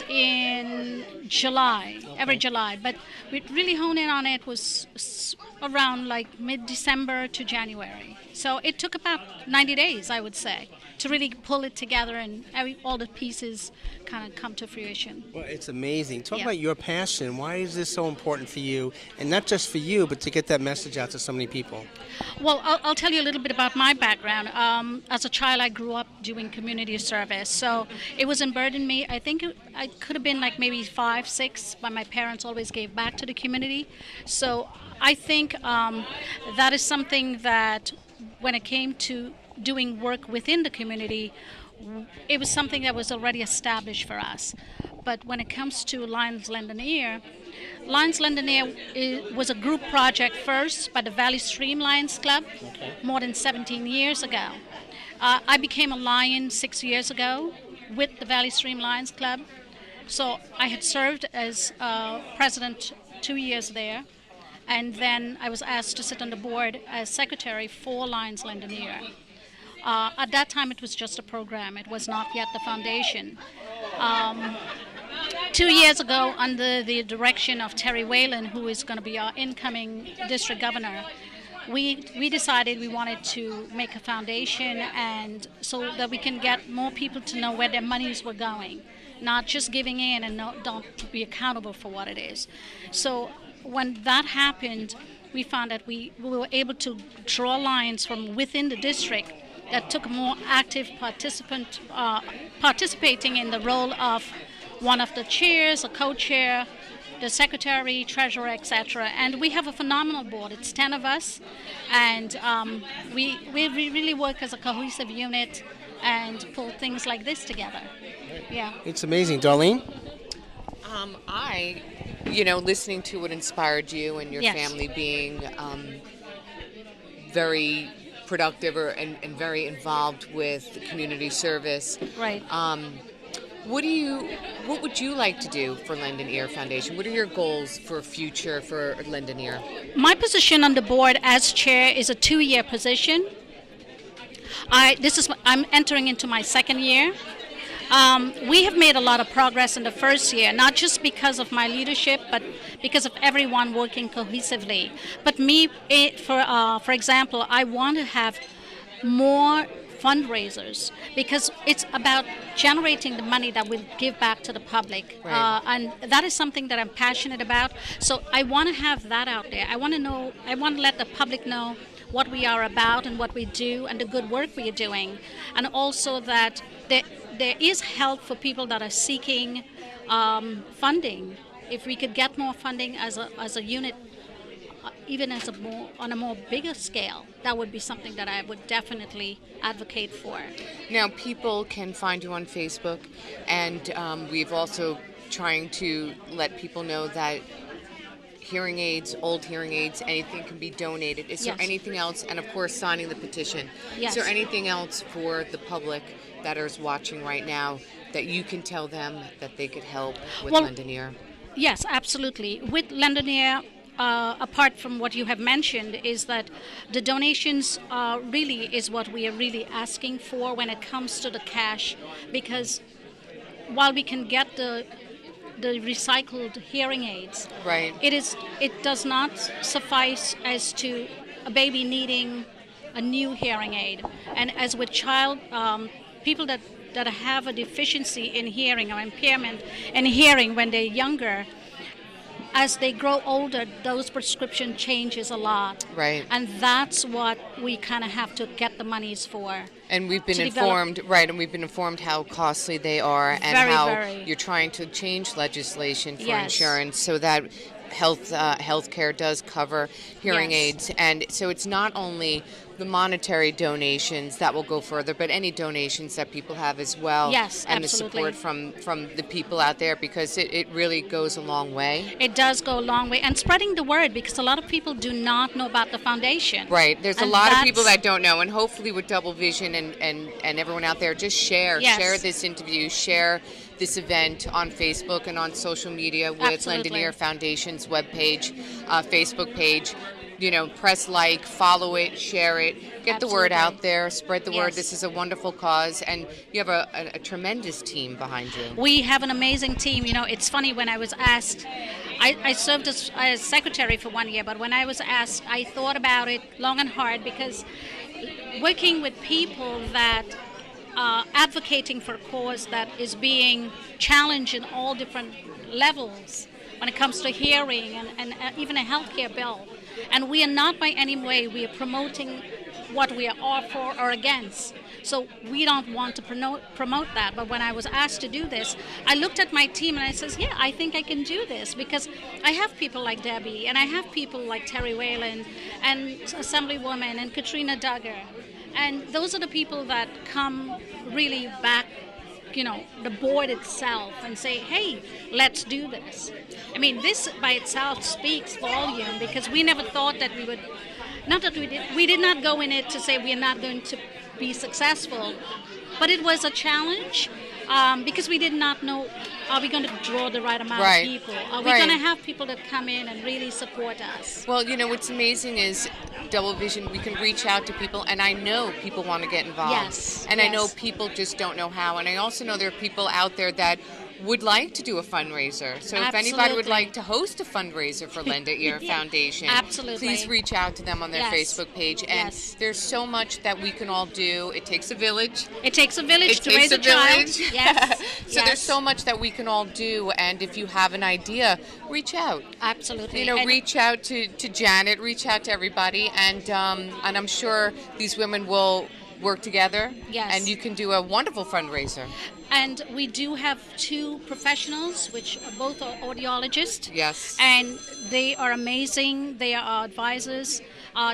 in July, every July. But we really honed in on it was around like mid-December to January. So it took about 90 days, I would say, to really pull it together and all the pieces kind of come to fruition. Well, it's amazing. Talk Yeah. about your passion. Why is this so important for you? And not just for you, but to get that message out to so many people. Well, I'll tell you a little bit about my background. As a child, I grew up doing community service, so it was inbred in me. I think I could have been like maybe 5, 6, but my parents always gave back to the community. So I think that is something that when it came to doing work within the community, it was something that was already established for us. But when it comes to Lions Lendinier was a group project first by the Valley Stream Lions Club more than 17 years ago. I became a Lion 6 years ago with the Valley Stream Lions Club. So I had served as president 2 years there. And then I was asked to sit on the board as secretary for Lions Lendinier. At that time, it was just a program. It was not yet the foundation. 2 years ago, under the direction of Terry Whalen, who is going to be our incoming district governor, we decided we wanted to make a foundation, and so that we can get more people to know where their monies were going, not just giving in and don't be accountable for what it is. So when that happened, we found that we were able to draw lines from within the district that took a more active participating in the role of one of the chairs, a co-chair, the secretary, treasurer, etc. And we have a phenomenal board. It's 10 of us, and we really work as a cohesive unit and pull things like this together. Yeah. It's amazing. Darlene? Listening to what inspired you and your Yes. family being very productive and very involved with community service. Right. What would you like to do for Lend an Ear Foundation? What are your goals for future for Lend an Ear? My position on the board as chair is a 2-year position. I'm entering into my 2nd year. We have made a lot of progress in the first year, not just because of my leadership, but because of everyone working cohesively. But for example, I want to have more fundraisers because it's about generating the money that we'll give back to the public. Right. And that is something that I'm passionate about. So I want to have that out there. I want to let the public know what we are about and what we do and the good work we are doing. And also that there is help for people that are seeking funding. If we could get more funding as a unit, even on a more bigger scale, that would be something that I would definitely advocate for. Now, people can find you on Facebook, and we've also trying to let people know that hearing aids, old hearing aids, anything can be donated. Is there Yes. anything else? And of course, signing the petition. Yes. Is there anything else for the public that is watching right now that you can tell them that they could help with Well, Lend an Ear? Yes, absolutely. With Lend an Ear, apart from what you have mentioned, is that the donations really is what we are really asking for when it comes to the cash, because while we can get the recycled hearing aids, Right. it does not suffice as to a baby needing a new hearing aid. And as with people that have a deficiency in hearing or impairment in hearing when they're younger, as they grow older, those prescription changes a lot. Right. And that's what we kind of have to get the monies for. And we've been to develop- informed how costly they are and Very, how very. you're trying to change legislation for Yes. insurance so that healthcare does cover hearing Yes. aids. And so it's not only the monetary donations that will go further, but any donations that people have as well. Yes, and absolutely. the support from the people out there, because it really goes a long way. It does go a long way. And spreading the word, because a lot of people do not know about the foundation. Right. There's a And lot of people that's- that don't know, and hopefully with Double Vision and everyone out there, just share Yes. this interview, share this event on Facebook and on social media with Lend an Absolutely. Ear Foundation's webpage, Facebook page. Press like, follow it, share it, get the word Absolutely. out there, spread the word. Yes. This is a wonderful cause, and you have a tremendous team behind you. We have an amazing team. It's funny, when I was asked, I served as secretary for 1 year, but when I was asked, I thought about it long and hard, because working with people that are advocating for a cause that is being challenged in all different levels when it comes to hearing and even a healthcare bill. And we are not by any way, we are promoting what we are for or against. So we don't want to promote that. But when I was asked to do this, I looked at my team and I says, yeah, I think I can do this, because I have people like Debbie, and I have people like Terry Whalen and Assemblywoman and Katrina Duggar. And those are the people that come really back, the board itself, and say, hey, let's do this. I mean, this by itself speaks volume, because we never thought that we would, not that we did not go in it to say we are not going to be successful, but it was a challenge, because we did not know, are we going to draw the right amount Right. of people? Are we Right. going to have people that come in and really support us? Well, what's amazing is Double Vision, we can reach out to people, and I know people want to get involved. Yes, And I know yes. people just don't know how. And I also know there are people out there that would like to do a fundraiser. So if anybody would Absolutely. like to host a fundraiser for Linda Ear Foundation, Absolutely. please reach out to them on their Yes. Facebook page. And Yes. there's so much that we can all do. It takes a village. It takes a village It to takes raise a a child. village. Yes. So yes. there's so much that we can all do. And if you have an idea, reach out. Absolutely. You know, And- reach out to Janet, reach out to everybody, and I'm sure these women will work together. Yes. And you can do a wonderful fundraiser. And we do have 2 professionals, which are both are audiologists. Yes. And they are amazing. They are our advisors.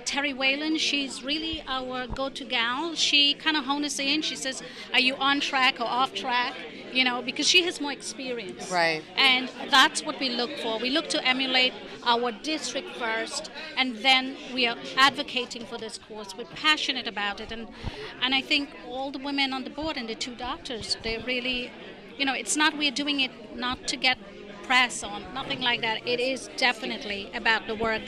Terry Whalen, she's really our go-to gal. She kind of hones us in. She says, are you on track or off track? You know, because she has more experience. Right. And that's what we look for. We look to emulate our district first, and then we are advocating for this cause. We're passionate about it. And I think all the women on the board and the 2 doctors, they really, you know, it's not we're doing it not to get press on, nothing like that. It is definitely about the work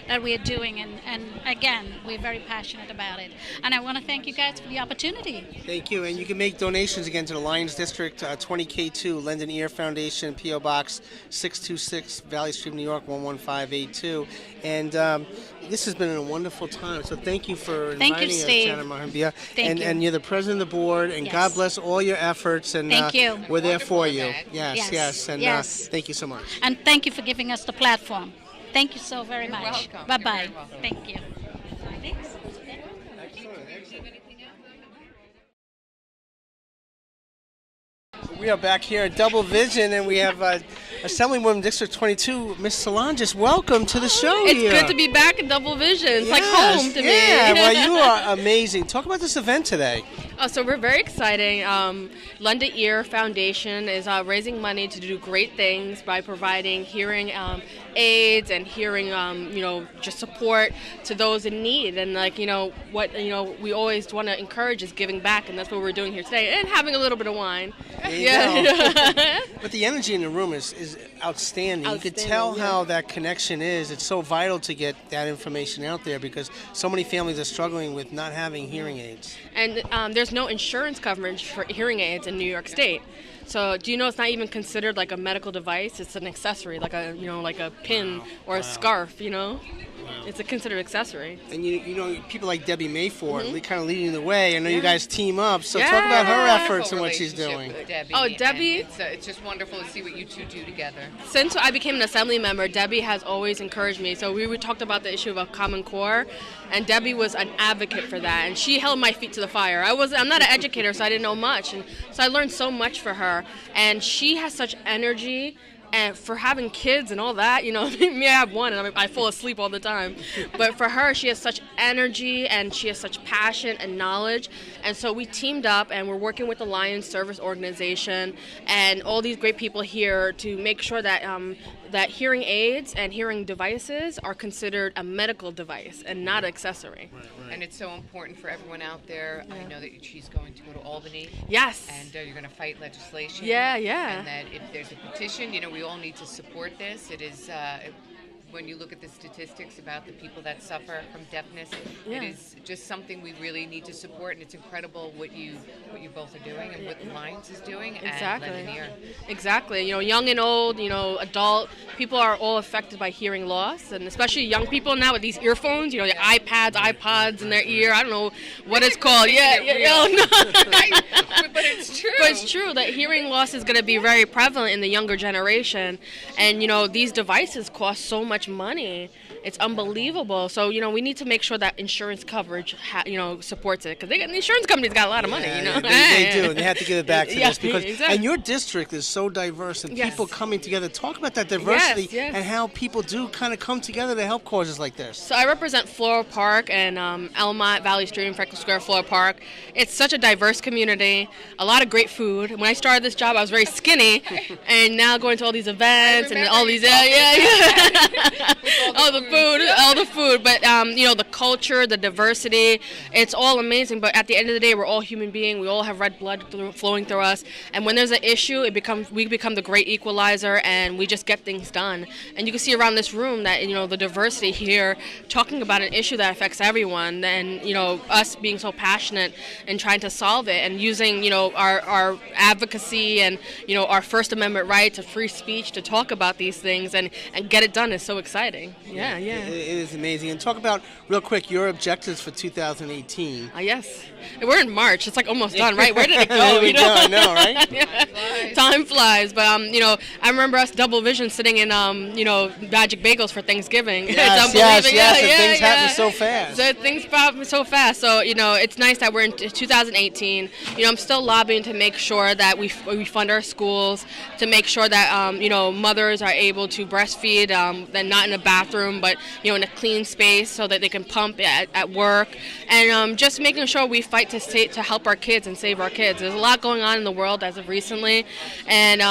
that we are doing, and again, we're very passionate about it. And I want to thank you guys for the opportunity. Thank you. And you can make donations again to the Lions District 20K2, Linden Ear Foundation, P.O. Box 626, Valley Stream, New York 11582. And this has been a wonderful time. So thank you for Thank you, inviting us, Steve. Janet Mahambia. Thank you. And you're the president of the board. And Yes. God bless all your efforts. And Thank you. We're there for you. Wonderful Yes, Yes. yes. And Yes. thank you so much. And thank you for giving us the platform. Thank you so very much. welcome. Bye You're bye. very welcome. Thank you. We are back here at Double Vision, and we have Assemblywoman District 22, Miss Solanges. Welcome to the show It's here. good to be back in Double Vision. It's like Yes, home to yeah, me. well, you are amazing. Talk about this event today. So we're very exciting. Lunda Ear Foundation is raising money to do great things by providing hearing aids and hearing, just support to those in need. And what we always want to encourage is giving back, and that's what we're doing here today, and having a little bit of wine. There you go. But the energy in the room is outstanding. You could tell Outstanding, yeah. how that connection is. It's so vital to get that information out there because so many families are struggling with not having hearing aids. And there's no insurance coverage for hearing aids in New York State. So do you know it's not even considered like a medical device? It's an accessory, like a pin or a scarf. It's a considered accessory. And people like Debbie Mayford, Mm-hmm. kind of leading the way. I know you guys team up, so talk about her efforts and what she's doing. With Debbie, Oh, and Debbie- it's just wonderful to see what you 2 do together. Since I became an assembly member, Debbie has always encouraged me. So we talked about the issue of a Common Core, and Debbie was an advocate for that, and she held my feet to the fire. I'm not an educator, so I didn't know much, and so I learned so much for her. And she has such energy. And for having kids and all that, me, I have one, and I fall asleep all the time. But for her, she has such energy, and she has such passion and knowledge. And so we teamed up, and we're working with the Lions Service Organization and all these great people here to make sure that that hearing aids and hearing devices are considered a medical device and not accessory. And it's so important for everyone out there. I know that she's going to go to Albany. Yes. And you're going to fight legislation. Yeah, yeah. And that if there's a petition, we all need to support this. It is, when you look at the statistics about the people that suffer from deafness, Yeah. it is just something we really need to support. And it's incredible what you both are doing and what the Lions is doing. Exactly. And Linden Ear. Exactly. Young and old, adult, people are all affected by hearing loss, and especially young people now with these earphones, the iPads, iPods in their ear. I don't know what it's called. Yeah. No. But it's true. But it's true that hearing loss is going to be very prevalent in the younger generation, and these devices cost so much money. It's unbelievable. So we need to make sure that insurance coverage supports it, because the insurance companies got a lot of money. They do, and they have to give it back to Yeah, this because exactly. and your district is so diverse and Yes. people coming together. Talk about that diversity Yes. and how people do kind of come together to help causes like this. So I represent Floral Park and Elmont, Valley Stream, Franklin Square, Floral Park. It's such a diverse community, a lot of great food. When I started this job, I was very skinny, and now going to all these events and all these, the oh, the all the food. But the culture, the diversity, it's all amazing. But at the end of the day, we're all human beings. We all have red blood flowing through us. And when there's an issue, we become the great equalizer, and we just get things done. And you can see around this room that the diversity here, talking about an issue that affects everyone, and us being so passionate and trying to solve it, and using our advocacy and our First Amendment rights of free speech to talk about these things and get it done is so exciting. Yeah. It is amazing. And talk about, real quick, your objectives for 2018. Yes. We're in March. It's like almost done, right? Where did it go? There we go, I know, right? Yeah. Time flies. But, I remember us Double Vision sitting in, Magic Bagels for Thanksgiving. Yes, it's unbelievable. and things happen so fast. So things happen so fast. So, it's nice that we're in 2018. I'm still lobbying to make sure that we fund our schools, to make sure that, mothers are able to breastfeed, then not in a bathroom, but, in a clean space so that they can pump at work. And just making sure we fight to help our kids and save our kids. There's a lot going on in the world as of recently. And,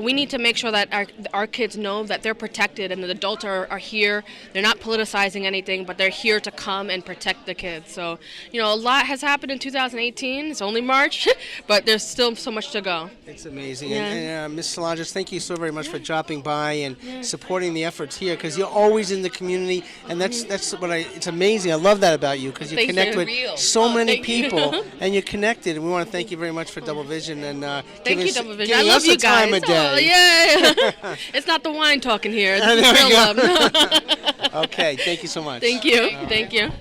we need to make sure that our kids know that they're protected and the adults are here. They're not politicizing anything, but they're here to come and protect the kids. So, a lot has happened in 2018. It's only March, but there's still so much to go. It's amazing. Yeah. And Ms. Solanges, thank you so very much for dropping by and supporting the efforts here, because you're always in the community, and that's it's amazing. I love that about you, because you Thank connect you. with so many thank you. people, and you're connected. And we want to thank you very much for Double Vision and Thank you, Double Vision. I giving love us you a time guys. of day. Oh, yeah. It's not the wine talking here. It's There the we real go. love. Okay, thank you so much. Thank you. Thank you.